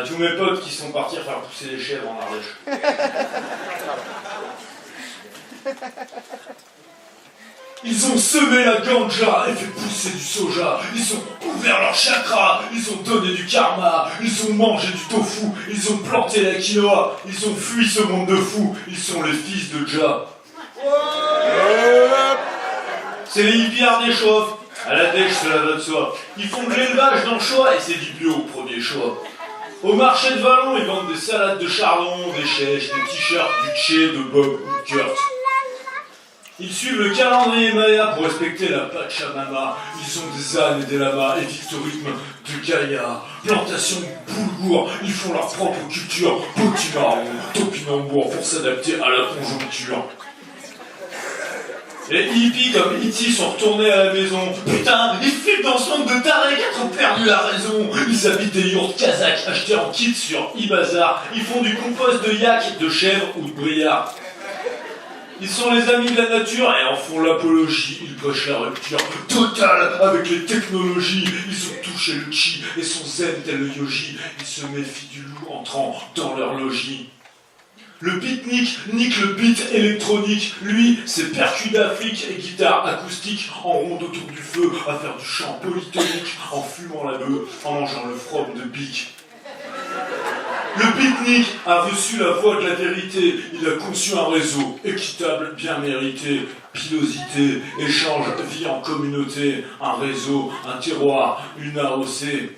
Tous mes potes qui sont partis faire pousser les chèvres en Ardèche. Ils ont semé la ganja et fait pousser du soja. Ils ont ouvert leur chakra. Ils ont donné du karma. Ils ont mangé du tofu. Ils ont planté la quinoa. Ils ont fui ce monde de fous. Ils sont les fils de Jah. C'est les hippies ardéchois. À la dèche, cela va de soi. Ils font de l'élevage dans le choix et c'est du bio au premier choix. Au marché de Vallon, ils vendent des salades de chardon, des chèches, des t-shirts, du tché, de Bob ou de Kurt. Ils suivent le calendrier Maya pour respecter la Pachamama. Ils ont des ânes et des lamas et vivent au rythme de Gaïa. Plantation de boulgour, ils font leur propre culture. Potimarron, topinambour pour s'adapter à la conjoncture. Les hippies comme E.T. sont retournés à la maison. Putain, ils filent dans ce monde de tarés qui ont perdu la raison. Ils habitent des yurts kazakhs achetés en kit sur eBazaar. Ils font du compost de yak, de chèvre ou de briard. Ils sont les amis de la nature et en font l'apologie. Ils prêchent la rupture totale avec les technologies. Ils ont touché le chi et sont zen tel le yogi. Ils se méfient du loup entrant dans leur logis. Le beatnik nique le beat électronique. Lui, c'est percus d'Afrique et guitare acoustique en ronde autour du feu à faire du chant polytonique en fumant la bœuf, en mangeant le from de bique. Le beatnik a reçu la voix de la vérité. Il a conçu un réseau équitable, bien mérité. Pilosité, échange, vie en communauté. Un réseau, un terroir, une AOC.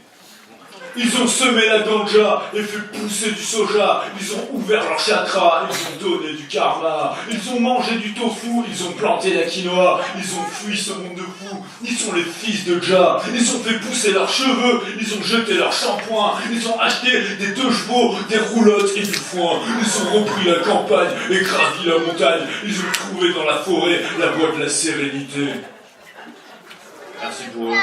Ils ont semé la ganja et fait pousser du soja. Ils ont ouvert leur chakra, ils ont donné du karma. Ils ont mangé du tofu, ils ont planté la quinoa. Ils ont fui ce monde de fous. Ils sont les fils de Jah. Ils ont fait pousser leurs cheveux, ils ont jeté leur shampoing. Ils ont acheté des 2 chevaux, des roulottes et du foin. Ils ont repris la campagne et gravi la montagne. Ils ont trouvé dans la forêt la voie de la sérénité. Merci pour eux.